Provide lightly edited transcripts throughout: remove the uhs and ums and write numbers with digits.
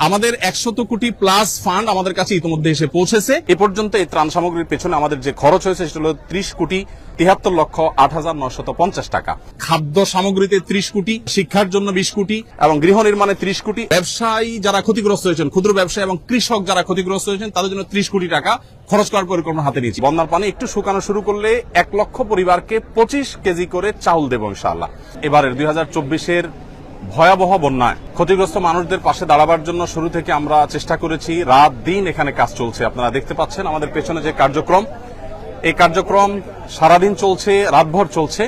আমাদের 100 কোটি plus fund আমাদের কাছে ইতিমধ্যে এসে পৌঁছেছে। এ পর্যন্ত এই ত্রাণ সামগ্রীর পেছনে আমাদের যে খরচ হয়েছে সেটা হলো 30,73,08,950 টাকা। খাদ্য সামগ্রীতে 30 কোটি, শিক্ষার জন্য 20 কোটি এবং গৃহ নির্মাণে 30 কোটি, ব্যবসায়ী যারা ক্ষতিগ্রস্ত হয়েছেন, ক্ষুদ্র ব্যবসায়ী এবং কৃষক যারা ক্ষতিগ্রস্ত হয়েছেন তাদের জন্য 30 কোটি টাকা খরচ করার পরিকল্পনা হাতে নিয়েছি। বন্যার পানি একটু শুকানো শুরু করলে 1 লক্ষ পরিবারকে 25 কেজি করে চাউল দেব ইনশাআল্লাহ। এবারের 2024-এর ভয়াবহ বন্যায় ক্ষতিগ্রস্ত মানুষদের পাশে দাঁড়াবার জন্য শুরু থেকে আমরা চেষ্টা করেছি। রাত দিন এখানে কাজ চলছে। আপনারা দেখতে পাচ্ছেন আমাদের পেছনে যে কার্যক্রম, এই কার্যক্রম সারাদিন চলছে, রাতভর চলছে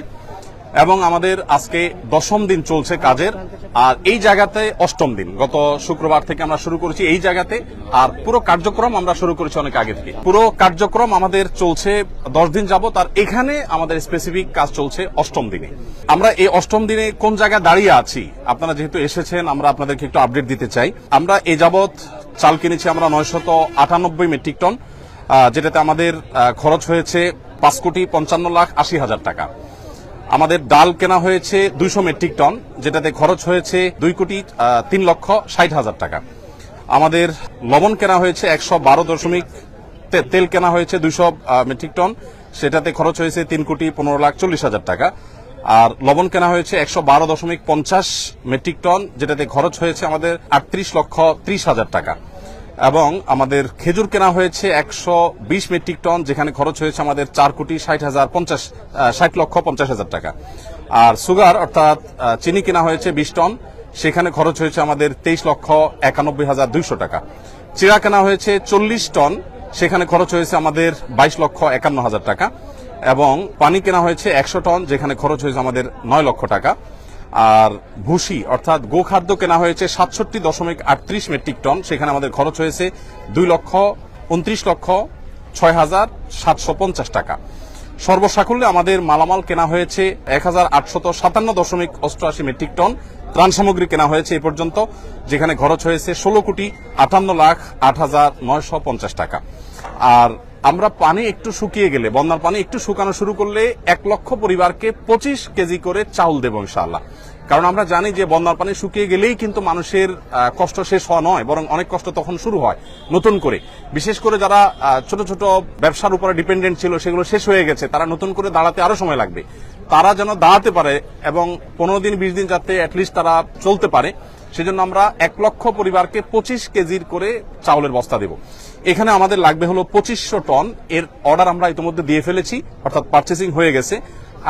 এবং আমাদের আজকে 10ম দিন চলছে কাজের। আর এই জায়গাতে 8ম দিন, গত শুক্রবার থেকে আমরা শুরু করেছি এই জায়গাতে। আর পুরো কার্যক্রম আমরা শুরু করেছি অনেক আগে থেকে। পুরো কার্যক্রম আমাদের চলছে 10 দিন যাবত। আর এখানে আমাদের স্পেসিফিক কাজ চলছে 8ম দিনে। আমরা এই 8ম দিনে কোন জায়গায় দাঁড়িয়ে আছি, আপনারা যেহেতু এসেছেন আমরা আপনাদেরকে একটু আপডেট দিতে চাই। আমরা এই যাবত চাল কিনেছি আমরা 998 মেট্রিক টন, যেটাতে আমাদের খরচ হয়েছে 5,55,80,000 টাকা। আমাদের ডাল কেনা হয়েছে 200 মেট্রিক টন, যেটাতে খরচ হয়েছে 2,03,60,000 টাকা। আমাদের লবণ কেনা হয়েছে 112 তেল কেনা হয়েছে 200 মেট্রিক টন, সেটাতে খরচ হয়েছে 3,15,40,000 টাকা। আর লবণ কেনা হয়েছে 112.50 মেট্রিক টন, যেটাতে খরচ হয়েছে আমাদের 38,30,000 টাকা। এবং আমাদের খেজুর কেনা হয়েছে 120 মেট্রিক টন, যেখানে খরচ হয়েছে আমাদের 4,60,50,000 টাকা। আর সুগার অর্থাৎ চিনি কেনা হয়েছে 20 টন, সেখানে খরচ হয়েছে আমাদের 23,91,200 টাকা। চিড়া কেনা হয়েছে 40 টন, সেখানে খরচ হয়েছে আমাদের 22,51,000 টাকা। এবং পানি কেনা হয়েছে 100 টন, যেখানে খরচ হয়েছে আমাদের 9 লক্ষ টাকা। আর ভুসি অর্থাৎ গোখাদ্য কেনা হয়েছে 67.38 মেট্রিক টন, সেখানে আমাদের খরচ হয়েছে 2,29,06,750 টাকা। সর্বসাকুল্যে আমাদের মালামাল কেনা হয়েছে 1,857.88 মেট্রিক টন। ত্রাণ সামগ্রী কেনা হয়েছে এ পর্যন্ত, যেখানে খরচ হয়েছে 16,58,08,950 টাকা। আর আমরা পানি একটু শুকিয়ে গেলে, বন্যার পানি একটু শুকানো শুরু করলে 1 লক্ষ পরিবারকে 25 কেজি করে চাউল দেব ইনশাআল্লাহ। কারণ আমরা জানি যে বন্যার পানি শুকিয়ে গেলেই কিন্তু মানুষের কষ্ট শেষ হওয়া নয়, বরং অনেক কষ্ট তখন শুরু হয় নতুন করে। বিশেষ করে যারা ছোট ছোট ব্যবসার উপরে ডিপেন্ডেন্ট ছিল, সেগুলো শেষ হয়ে গেছে, তারা নতুন করে দাঁড়াতে আরো সময় লাগবে। তারা যেন দাঁড়াতে পারে এবং 15 দিন 20 দিন যাতে অ্যাটলিস্ট তারা চলতে পারে, সেজন্য আমরা 1 লক্ষ পরিবারকে 25 কেজির করে চাউলের বস্তা দেব। এখানে আমাদের লাগবে হলো 2500 টন। এর অর্ডার আমরা ইতিমধ্যে দিয়ে ফেলেছি, অর্থাৎ পার্চেসিং হয়ে গেছে।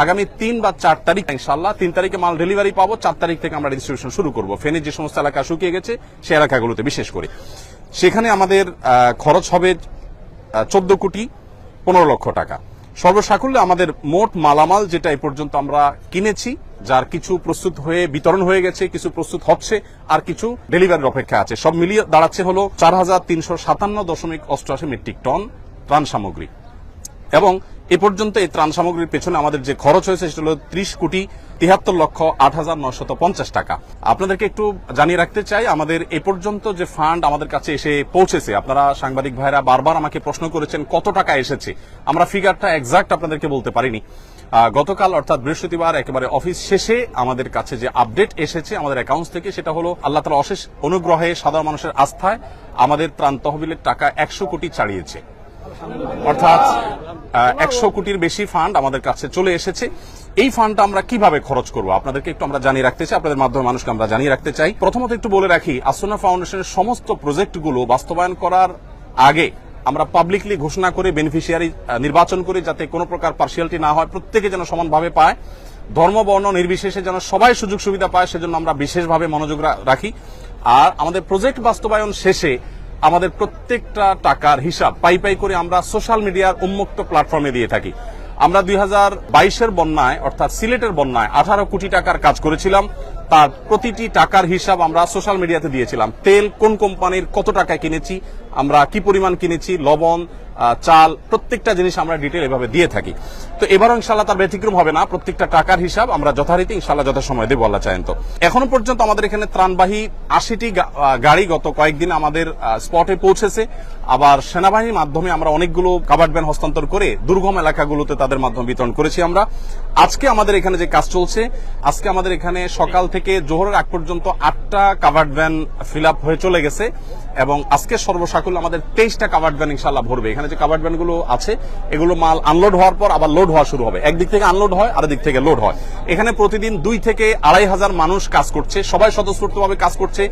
আগামী 3 বা 4 তারিখ ইনশাআল্লাহ, 3 তারিখে মাল ডেলিভারি পাবো, 4 তারিখ থেকে আমরা ডিস্ট্রিবিউশন শুরু করব। ফেনীর যে সমস্ত এলাকা শুকিয়ে গেছে সেই এলাকাগুলোতে বিশেষ করে। সেখানে আমাদের খরচ হবে 14,15,00,000 টাকা। সর্বসাকুল্যে আমাদের মোট মালামাল যেটা এই পর্যন্ত আমরা কিনেছি, যার কিছু প্রস্তুত হয়ে বিতরণ হয়ে গেছে, কিছু প্রস্তুত হচ্ছে, আর কিছু ডেলিভারির অপেক্ষা আছে, সব মিলিয়ে দাঁড়াচ্ছে হলো 4,357.88 মেট্রিক টন ত্রাণ সামগ্রী। এবং এ পর্যন্ত এই ত্রাণ সামগ্রীর পেছনে আমাদের যে খরচ হয়েছে সেটা হলো 30,73,08,950 টাকা। আপনাদেরকে একটু জানিয়ে রাখতে চাই, আমাদের এ পর্যন্ত যে ফান্ড আমাদের কাছে এসে পৌঁছেছে, আপনারা সাংবাদিক ভাইরা বারবার আমাকে প্রশ্ন করেছেন কত টাকা এসেছে। আমরা ফিগারটা এক্সাক্ট আপনাদেরকে বলতে পারিনি। গতকাল অর্থাৎ বৃহস্পতিবার একেবারে অফিস শেষে আমাদের কাছে যে আপডেট এসেছে আমাদের অ্যাকাউন্টস থেকে, সেটা হলো আল্লাহ তাআলার অশেষ অনুগ্রহে, সাধারণ মানুষের আস্থায় আমাদের ত্রাণ তহবিলের টাকা 100 কোটি ছাড়িয়েছে। অর্থাৎ 100 কোটির বেশি ফান্ড আমাদের কাছে চলে এসেছে। এই ফান্ডটা আমরা কিভাবে খরচ করব আপনাদেরকে একটু আমরা জানিয়ে রাখতে চাই, আপনাদের মাধ্যমে মানুষকে আমরা জানিয়ে রাখতে চাই। প্রথমত একটু বলে রাখি, আসুন্নাহ ফাউন্ডেশনের সমস্ত প্রজেক্টগুলো বাস্তবায়ন করার আগে আমরা পাবলিকলি ঘোষণা করে বেনিফিশিয়ারি নির্বাচন করি, যাতে কোনো প্রকার পার্সিয়ালিটি না হয়, প্রত্যেকে যেন সমানভাবে পায়, ধর্ম বর্ণ নির্বিশেষে যেন সবাই সুযোগ সুবিধা পায়, সেজন্য আমরা বিশেষভাবে মনোযোগ রাখি। আর আমাদের প্রজেক্ট বাস্তবায়ন শেষে আমাদের প্রত্যেকটা টাকার হিসাব পাই করে আমরা সোশ্যাল মিডিয়ার উন্মুক্ত প্ল্যাটফর্মে দিয়ে থাকি। আমরা 2022-এর বন্যায় অর্থাৎ সিলেটের বন্যায় 18 কোটি টাকার কাজ করেছিলাম, তার প্রতিটি টাকার হিসাব আমরা সোশ্যাল মিডিয়াতে দিয়েছিলাম। তেল কোন কোম্পানির কত টাকায় কিনেছি, আমরা কি পরিমাণ কিনেছি, লবণ, চাল, প্রত্যেকটা জিনিস আমরা ডিটেল এভাবে দিয়ে থাকি। তো এবারও ইনশাল্লাহ তার ব্যতিক্রম হবে না, প্রত্যেকটা টাকার হিসাব আমরা যথারীতি ইনশাল্লাহ যথাসময় দেবো আল্লাহ চাহেন তো। এখনো পর্যন্ত আমাদের এখানে ত্রাণবাহী 80টি গাড়ি গত কয়েকদিন আমাদের স্পটে পৌঁছেছে। আবার সেনাবাহিনীর মাধ্যমে আমরা অনেকগুলো কাভার্ড ভ্যান হস্তান্তর করে দুর্গম এলাকাগুলোতে তাদের মাধ্যমে বিতরণ করেছি আমরা। আজকে আমাদের এখানে যে কাজ চলছে, আজকে আমাদের এখানে সকাল থেকে জোহরের আগ পর্যন্ত 8টা কাভার্ড ভ্যান ফিল আপ হয়ে চলে গেছে এবং আজকে সর্বসাকুল্য আমাদের 23টা কাভার্ড ভ্যান ইনশাল্লাহ ভরবে। এখানে যে কাভার্ড ভ্যান গুলো আছে এগুলো মাল আনলোড হওয়ার পর আবার লোড হওয়া শুরু হবে। একদিক থেকে আনলোড হয় আর দিক থেকে লোড হয়। এখানে প্রতিদিন 2 থেকে 2,500 মানুষ কাজ করছে, সবাই স্বতঃস্ফূর্তভাবে কাজ করছে।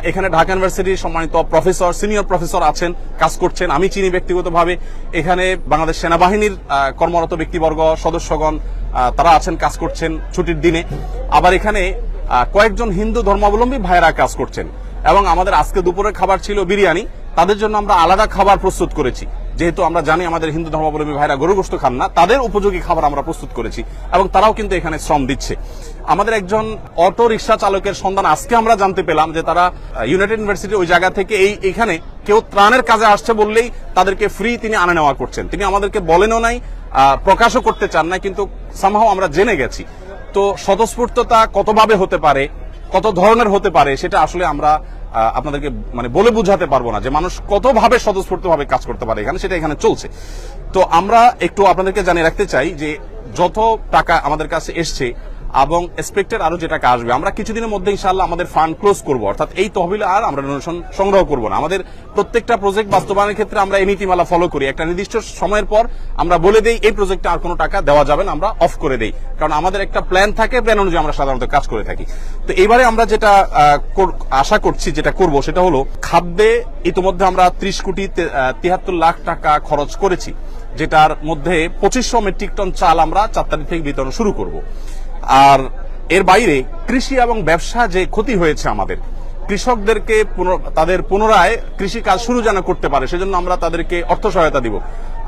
এখানে ঢাকা ইউনিভার্সিটির সম্মানিত প্রফেসর, সিনিয়র প্রফেসর আছেন, কাজ করছেন, আমি চিনি ব্যক্তিগতভাবে। এখানে বাংলাদেশ সেনাবাহিনীর কর্মরত ব্যক্তিবর্গ, সদস্যগণ তারা আছেন, কাজ করছেন ছুটির দিনে। আবার এখানে কয়েকজন হিন্দু ধর্মাবলম্বী ভাইয়েরা কাজ করছেন এবং আমাদের আজকে দুপুরের খাবার ছিল বিরিয়ানি। তাদের জন্য আমরা আলাদা খাবার প্রস্তুত করেছি, যেহেতু আমরা জানি আমাদের হিন্দু ধর্মাবলম্বী ভাইরা গরু গোশত খান না, তাদের উপযোগী খাবার আমরা প্রস্তুত করেছি এবং তারাও কিন্তু এখানে শ্রম দিচ্ছে। আমাদের একজন অটো রিক্সা চালকের সন্ধান আজকে আমরা জানতে পেলাম যে তারা ইউনাইটেড ইউনিভার্সিটি ওই জায়গা থেকে এখানে কেউ ত্রাণের কাজে আসছে বললেই তাদেরকে ফ্রি তিনি আনা নেওয়া করছেন। তিনি আমাদেরকে বলেনও নাই, প্রকাশও করতে চান না, কিন্তু সামহাও আমরা জেনে গেছি। তো স্বতঃস্ফূর্ততা কতভাবে হতে পারে, কত ধরনের হতে পারে, সেটা আসলে আমরা আপনাদেরকে বলে বুঝাতে পারবো না যে মানুষ কতভাবে স্বতঃস্ফূর্তভাবে কাজ করতে পারে এখানে, সেটা এখানে চলছে। তো আমরা একটু আপনাদেরকে জানিয়ে রাখতে চাই যে যত টাকা আমাদের কাছে এসছে এবং এক্সপেক্টেড আরো যে টাকা আসবে, আমরা কিছুদিনের মধ্যে ইনশাআল্লাহ আমাদের ফান্ড ক্লোজ করব, অর্থাৎ এই তহবিলে আর আমরা ডোনেশন সংগ্রহ করব না। আমাদের প্রত্যেকটা প্রজেক্ট বাস্তবায়নের ক্ষেত্রে আমরা এই নীতিমালা ফলো করি। একটা নির্দিষ্ট সময়ের পর আমরা বলে দেই এই প্রজেক্টে আর কোনো টাকা দেওয়া যাবে না, আমরা অফ করে দেই, কারণ আমাদের একটা প্ল্যান থাকে, প্ল্যান অনুযায়ী আমরা সাধারণত কাজ করে থাকি। তো এবারে আমরা যেটা আশা করছি, যেটা করব, সেটা হলো খাদ্যে ইতিমধ্যে আমরা 30 কোটি 73 লাখ টাকা খরচ করেছি, যেটার মধ্যে 2500 মেট্রিক টন চাল আমরা 4 তারিখ থেকে বিতরণ শুরু করব। আর এর বাইরে কৃষি এবং ব্যবসা যে ক্ষতি হয়েছে আমাদের, কৃষকদেরকে তাদের পুনরায় কৃষি কাজ শুরু যেন করতে পারে, সেজন্য আমরা তাদেরকে অর্থ সহায়তা দিব।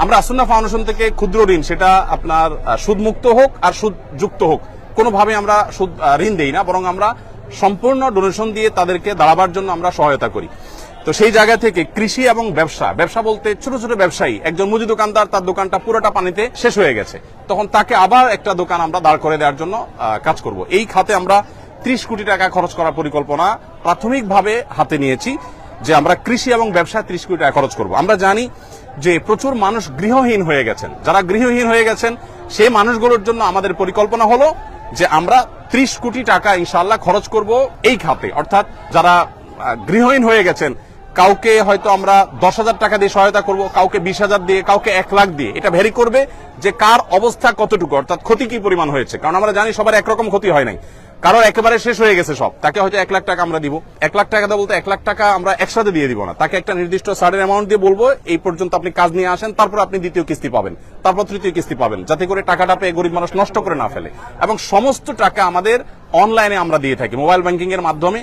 আমরা আসুন্না ফাউন্ডেশন থেকে ক্ষুদ্র ঋণ, সেটা আপনার সুদমুক্ত হোক আর সুদযুক্ত হোক, কোনোভাবে আমরা সুদ ঋণ দেই না, বরং আমরা সম্পূর্ণ ডোনেশন দিয়ে তাদেরকে দাঁড়াবার জন্য আমরা সহায়তা করি। তো সেই জায়গা থেকে কৃষি এবং ব্যবসা বলতে ছোট ছোট ব্যবসায়ী, একজন মুদি দোকানদার, তার দোকানটা পুরোটা পানিতে শেষ হয়ে গেছে, তখন তাকে আবার একটা দোকান আমরা দাঁড় করে দেওয়ার জন্য কাজ করব। এই খাতে আমরা 30 কোটি টাকা খরচ করার পরিকল্পনা প্রাথমিকভাবে হাতে নিয়েছি, যে আমরা কৃষি এবং ব্যবসায় 30 কোটি টাকা খরচ করব। আমরা জানি যে প্রচুর মানুষ গৃহহীন হয়ে গেছেন, যারা গৃহহীন হয়ে গেছেন সেই মানুষগুলোর জন্য আমাদের পরিকল্পনা হলো যে আমরা 30 কোটি টাকা ইনশাআল্লাহ খরচ করব এই খাতে। অর্থাৎ যারা গৃহহীন হয়ে গেছেন, কাউকে হয়তো আমরা 10,000 টাকা দিয়ে সহায়তা করব, কাউকে 20,000 দিয়ে, কাউকে 1 লাখ দিয়ে। এটা ভ্যারি করবে যে কার অবস্থা কতটুকু, অর্থাৎ ক্ষতি কি পরিমাণ হয়েছে, কারণ আমরা জানি সবার একরকম ক্ষতি হয় নাই, কারোর একেবারে শেষ হয়ে গেছে সব, তাকে হয়তো 1 লাখ টাকা আমরা দিব। 1 লাখ টাকা দেওয়া বলতে 1 লাখ টাকা আমরা একসাথে দিয়ে দিব না, তাকে একটা নির্দিষ্ট সার্টেন অ্যামাউন্ট দিয়ে বলবো এই পর্যন্ত আপনি কাজ নিয়ে আসেন, তারপর আপনি দ্বিতীয় কিস্তি পাবেন, তারপর তৃতীয় কিস্তি পাবেন, যাতে করে টাকাটা পেয়ে গরিব মানুষ নষ্ট করে না ফেলে। এবং সমস্ত টাকা আমাদের অনলাইনে আমরা দিয়ে থাকি, মোবাইল ব্যাংকিং এর মাধ্যমে।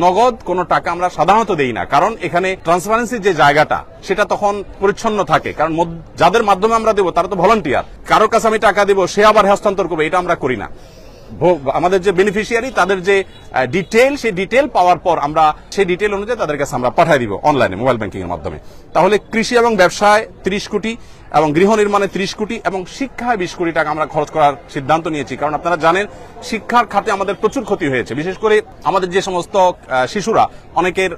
নগদ কোনো টাকা আমরা সাধারণত দেই না, কারণ এখানে ট্রান্সপারেন্সির যে জায়গাটা সেটা তখন পরিচ্ছন্ন থাকে, কারণ যাদের মাধ্যমে আমরা দেবো তারা তো ভলান্টিয়ার, কারোর কাছে আমি টাকা দেবো সে আবার হস্তান্তর করবে, এটা আমরা করি না। আমাদের যে বেনিফিশিয়ারি, তাদের যে ডিটেল, সেই ডিটেল পাওয়ার পর আমরা সেই ডিটেল অনুযায়ী তাদের কাছে আমরা পাঠিয়ে দিব অনলাইনে, মোবাইল ব্যাংকিং এর মাধ্যমে। তাহলে কৃষি এবং ব্যবসায় 30 কোটি এবং গৃহ নির্মাণে 30 কোটি এবং শিক্ষায় 20 কোটি টাকা আমরা খরচ করার সিদ্ধান্ত নিয়েছি, কারণ আপনারা জানেন শিক্ষার খাতে আমাদের প্রচুর ক্ষতি হয়েছে। বিশেষ করে আমাদের যে সমস্ত শিশুরা, অনেকের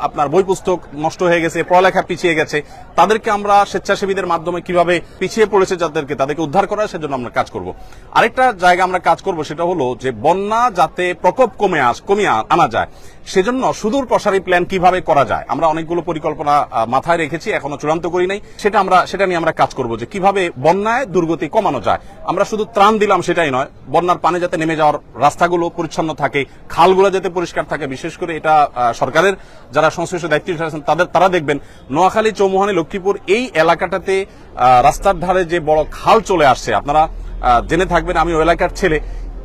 আপনার বই পুস্তক নষ্ট হয়ে গেছে, পড়ালেখা পিছিয়ে গেছে, তাদেরকে আমরা স্বেচ্ছাসেবীদের মাধ্যমে কিভাবে পিছিয়ে পড়েছে তাদেরকে উদ্ধার করার, সেজন্য আমরা কাজ করব। আরেকটা জায়গা আমরা কাজ করব, সেটা হলো যে বন্যা যাতে প্রকোপ কমিয়ে আনা যায়, সেজন্য সুদূর প্রসারী প্ল্যান কিভাবে করা যায়, আমরা অনেকগুলো পরিকল্পনা মাথায় রেখেছি, এখনো চূড়ান্ত করি নাই। সেটা নিয়ে আমরা কাজ করব যে কিভাবে বন্যায় দুর্গতি কমানো যায়। আমরা শুধু ত্রাণ দিলাম সেটাই নয়, বন্যার পানি যাতে নেমে যাওয়ার রাস্তাগুলো পরিচ্ছন্ন থাকে, খালগুলো যাতে পরিষ্কার থাকে। বিশেষ করে এটা সরকারের যারা সংশ্লিষ্ট দায়িত্ব আছেন তারা দেখবেন, নোয়াখালী, চৌমুহনী, লক্ষ্মীপুর এই এলাকাটাতে রাস্তার ধারে যে বড় খাল চলে আসছে, আপনারা জেনে থাকবেন, আমি ওই এলাকার ছেলে,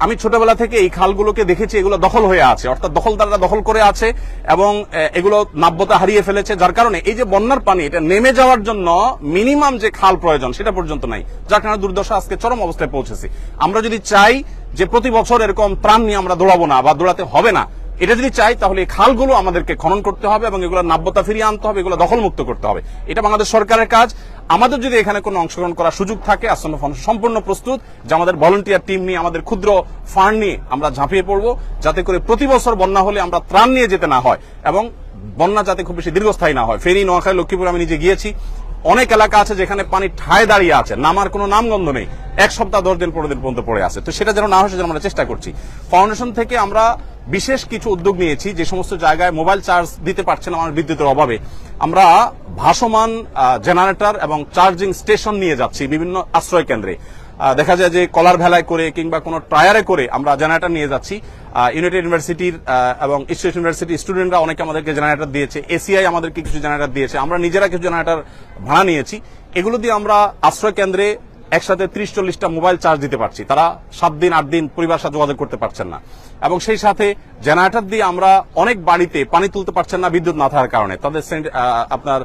আমি ছোটবেলা থেকে এই খালগুলোকে দেখেছি, এগুলো দখল হয়ে আছে, অর্থাৎ দখলদাররা দখল করে আছে এবং এগুলো নাব্যতা হারিয়ে ফেলেছে, যার কারণে এই যে বন্যার পানি এটা নেমে যাওয়ার জন্য মিনিমাম যে খাল প্রয়োজন সেটা পর্যন্ত নাই, যার কারণে দুর্দশা আজকে চরম অবস্থায় পৌঁছেছে। আমরা যদি চাই যে প্রতি বছর এরকম ত্রাণ নিয়ে আমরা দৌড়াবো না বা দৌড়াতে হবে না, এটা যদি চাই তাহলে এই খালগুলো আমাদেরকে খনন করতে হবে এবং এগুলো নাব্যতা ফিরিয়ে আনতে হবে, এগুলো দখলমুক্ত করতে হবে। এটা বাংলাদেশ সরকারের কাজ। আমাদের যদি এখানে কোনো অংশগ্রহণ করার সুযোগ থাকে, আসন্ন ফাউন্ডেশন সম্পূর্ণ প্রস্তুত যে আমাদের ভলান্টিয়ার টিম নিয়ে, আমাদের ক্ষুদ্র ফান্ড নিয়ে আমরা ঝাঁপিয়ে পড়বো, যাতে করে প্রতি বছর বন্যা হলে আমরা ত্রাণ নিয়ে যেতে না হয় এবং বন্যা যাতে খুব বেশি দীর্ঘস্থায়ী না হয়। ফেনী, নোয়াখালী, লক্ষ্মীপুর আমি নিজে গিয়েছি, অনেক এলাকা আছে যেখানে পানি ঠায় দাঁড়িয়ে আছে, নামার কোনো নামগন্ধ নেই, 1 সপ্তাহ 10 দিন 15 দিন পর্যন্ত পড়ে আছে। তো সেটা যেন না হয় সেজন্য আমরা চেষ্টা করছি। ফাউন্ডেশন থেকে আমরা বিশেষ কিছু উদ্যোগ নিয়েছি। যে সমস্ত জায়গায় মোবাইল চার্জ দিতে পারছে না আমার বিদ্যুতের অভাবে, আমরা ভাসমান জেনারেটর এবং চার্জিং স্টেশন নিয়ে যাচ্ছি বিভিন্ন আশ্রয় কেন্দ্রে। দেখা যায় যে কলার ভেলায় করে কিংবা কোনো টায়ারে করে আমরা জেনারেটর নিয়ে যাচ্ছি। ইউনাইটেড ইউনিভার্সিটির এবং ইস্ট ইউনিভার্সিটির স্টুডেন্টরা অনেকে আমাদেরকে জেনারেটর দিয়েছে, এসিআই আমাদেরকে কিছু জেনারেটর দিয়েছে, আমরা নিজেরা কিছু জেনারেটর ভাড়া নিয়েছি। এগুলো দিয়ে আমরা আশ্রয় কেন্দ্রে একসাথে 30-40টা মোবাইল চার্জ দিতে পারছি। তারা 7 দিন 8 দিন পরিবার সাথে যোগাযোগ করতে পারছেন না, এবং সেই সাথে জেনারেটর দিয়ে আমরা অনেক বাড়িতে পানি তুলতে পারছেন না বিদ্যুৎ না থাকার কারণে। তাদের আপনার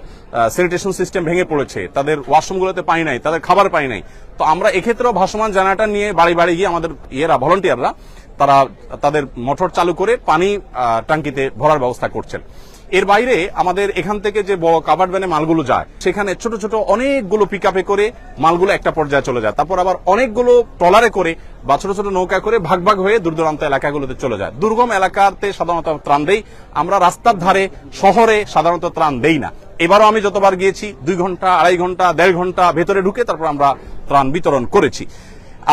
স্যানিটেশন সিস্টেম ভেঙে পড়েছে, তাদের ওয়াশরুমগুলোতে পানি নাই, তাদের খাবার পানি নাই। তো আমরা এক্ষেত্রেও ভাসমান জেনারেটর নিয়ে বাড়ি বাড়ি গিয়ে আমাদের ভলান্টিয়াররা তারা তাদের মোটর চালু করে পানি ট্যাঙ্কিতে ভরার ব্যবস্থা করছেন। এর বাইরে আমাদের এখান থেকে যে বড় কাভার্ড ভ্যানে মালগুলো যায়, সেখানে ছোট ছোট অনেকগুলো পিকআপে করে মালগুলো একটা পর্যায়ে চলে যায়, তারপর আবার অনেকগুলো ট্রলারে করে বা ছোট ছোট নৌকা করে ভাগ ভাগ হয়ে দূর দূরান্ত এলাকাগুলোতে চলে যায়। দুর্গম এলাকাতে সাধারণত ত্রাণ দেই আমরা, রাস্তার ধারে শহরে সাধারণত ত্রাণ দেই না। এবারও আমি যতবার গিয়েছি 2 ঘন্টা, 2.5 ঘন্টা, 1.5 ঘন্টা ভেতরে ঢুকে তারপর আমরা ত্রাণ বিতরণ করেছি।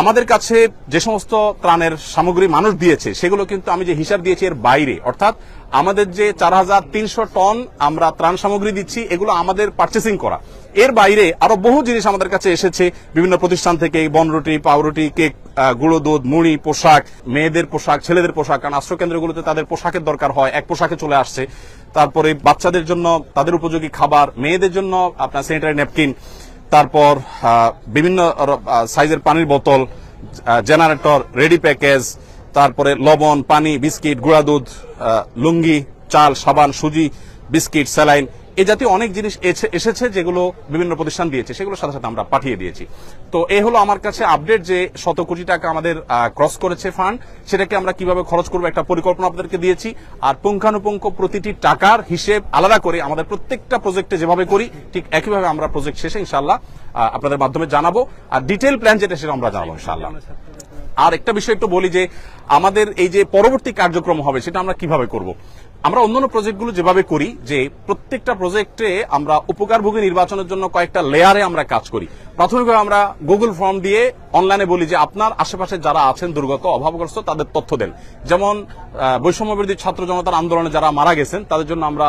আমাদের কাছে যে সমস্ত ত্রাণের সামগ্রী মানুষ দিয়েছে সেগুলো কিন্তু আমি যে হিসাব দিয়েছি এর বাইরে, অর্থাৎ আমাদের যে 4300 টন আমরা ত্রাণ সামগ্রী দিচ্ছি এগুলো আমাদের পারচেসিং করা। এর বাইরে আরো বহু জিনিস আমাদের কাছে এসেছে বিভিন্ন প্রতিষ্ঠান থেকে, বনরুটি, পাউরুটি, কেক, গুঁড়ো দুধ, মুড়ি, পোশাক, মেয়েদের পোশাক, ছেলেদের পোশাক, কারণ আশ্রয় কেন্দ্রগুলোতে তাদের পোশাকের দরকার হয়, এক পোশাকে চলে আসছে। তারপরে বাচ্চাদের জন্য তাদের উপযোগী খাবার, মেয়েদের জন্য আপনার স্যানিটারি ন্যাপকিন, তারপর বিভিন্ন সাইজের পানির বোতল, জেনারেটর, রেডি প্যাকেজ, তারপরে লবণ, পানি, বিস্কিট, গুঁড়া দুধ, লুঙ্গি, চাল, সাবান, সুজি, বিস্কিট, স্যালাইন, এই জাতীয় অনেক জিনিস এসেছে যেগুলো বিভিন্ন প্রতিষ্ঠান দিয়েছে, সেগুলোর সাথে সাথে আমরা পাঠিয়ে দিয়েছি। তো এই হলো আমার কাছে আপডেট যে 100 কোটি টাকা আমাদের ক্রস করেছে ফান্ড, সেটাকে আমরা কিভাবে খরচ করবো একটা পরিকল্পনা আপনাদেরকে দিয়েছি। আর পুঙ্খানুপুঙ্খ প্রতিটি টাকার হিসেব আলাদা করে আমাদের প্রত্যেকটা প্রজেক্টে যেভাবে করি ঠিক একইভাবে আমরা প্রজেক্ট শেষে ইনশাআল্লাহ আপনাদের মাধ্যমে জানাবো। আর ডিটেইল প্ল্যান যেটা সেটা আমরা জানাবো ইনশাআল্লাহ। আর একটা বিষয় একটু বলি যে আমাদের এই যে পরবর্তী কার্যক্রম হবে সেটা আমরা কিভাবে করব। আমরা অন্যান্য প্রজেক্টগুলো যেভাবে করি যে প্রত্যেকটা প্রজেক্টে আমরা উপকারভোগী নির্বাচনের জন্য কয়েকটা লেয়ারে আমরা কাজ করি। প্রাথমিকভাবে আমরা গুগল ফর্ম দিয়ে অনলাইনে বলি যে আপনার আশেপাশে যারা আছেন দুর্গত, অভাবগ্রস্ত, তাদের তথ্য দেন। যেমন বৈষম্যবিরোধী ছাত্র জনতার আন্দোলনে যারা মারা গেছেন তাদের জন্য আমরা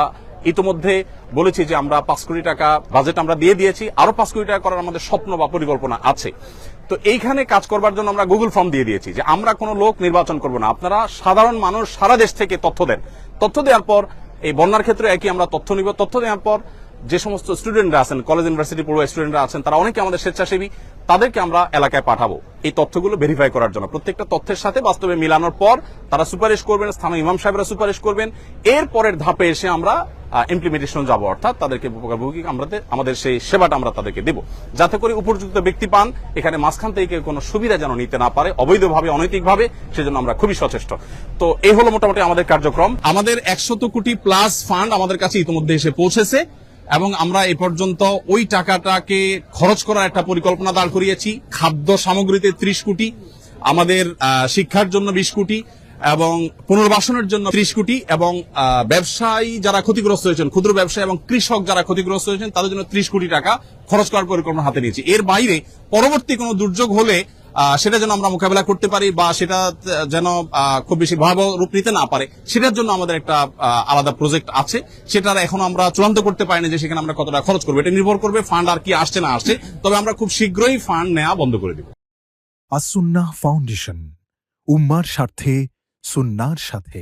ইতিমধ্যে বলেছি যে আমরা 5 কোটি টাকা বাজেট আমরা দিয়ে দিয়েছি, আরো 5 কোটি টাকা করার আমাদের স্বপ্ন বা পরিকল্পনা আছে। তো এইখানে কাজ করবার জন্য আমরা গুগল ফর্ম দিয়ে দিয়েছি যে আমরা কোনো লোক নির্বাচন করব না, আপনারা সাধারণ মানুষ সারা দেশ থেকে তথ্য দেন। তথ্য দেওয়ার পর এই বন্যার ক্ষেত্রে একই আমরা তথ্য নিব। তথ্য দেওয়ার পর যে সমস্ত স্টুডেন্টরা আছেন, কলেজ ইউনিভার্সিটি পড়ুয়া স্টুডেন্টরা আছেন, তারা অনেকে আমাদের স্বেচ্ছাসেবী, তাদেরকে আমরা এলাকায় পাঠাবো এই তথ্যগুলো ভেরিফাই করার জন্য। প্রত্যেকটা তথ্যের সাথে বাস্তবে মিলানোর পর তারা সুপারিশ করবেন, স্থানীয় ইমাম সাহেবরা সুপারিশ করবেন। এর পরের ধাপে এসে আমরা ইমপ্লিমেন্টেশন যাব, অর্থাৎ তাদেরকে উপকারভোগী আমাদের সেই সেবাটা আমরা তাদেরকে দেব, যাতে করে উপযুক্ত ব্যক্তি পান। এখানে মাঝখান থেকে কোনো সুবিধা যেন নিতে না পারে অবৈধভাবে, অনৈতিকভাবে, সেজন্য আমরা খুবই সচেষ্ট। তো এই হলো মোটামুটি আমাদের কার্যক্রম। আমাদের 100 কোটি প্লাস ফান্ড আমাদের কাছে ইতিমধ্যে এসে পৌঁছেছে এবং আমরা এ পর্যন্ত ওই টাকাটাকে খরচ করার একটা পরিকল্পনা দাঁড় করিয়েছি। খাদ্য সামগ্রীতে 30 কোটি, আমাদের শিক্ষার জন্য 20 কোটি এবং পুনর্বাসনের জন্য 30 কোটি এবং ব্যবসায়ী যারা ক্ষতিগ্রস্ত হয়েছেন, ক্ষুদ্র ব্যবসায়ী এবং কৃষক যারা ক্ষতিগ্রস্ত হয়েছেন তাদের জন্য 30 কোটি টাকা খরচ করার পরিকল্পনা হাতে নিয়েছি। এর বাইরে পরবর্তী কোনো দুর্যোগ হলে সেটা যেন আমরা মোকাবেলা করতে পারি বা সেটা যেন খুব বেশি ভয়াবহ রূপ নিতে না পারে, সেটার জন্য আমাদের একটা আলাদা প্রজেক্ট আছে। সেটার এখন আমরা চূড়ান্ত করতে পারিনি যে সেখানে আমরা কতটা খরচ করবো, এটা নির্ভর করবে ফান্ড আর কি আসছে না আসছে। তবে আমরা খুব শীঘ্রই ফান্ড নেওয়া বন্ধ করে দিব। আসুন্নাহ ফাউন্ডেশন, উম্মার স্বার্থে সুন্নাহর সাথে।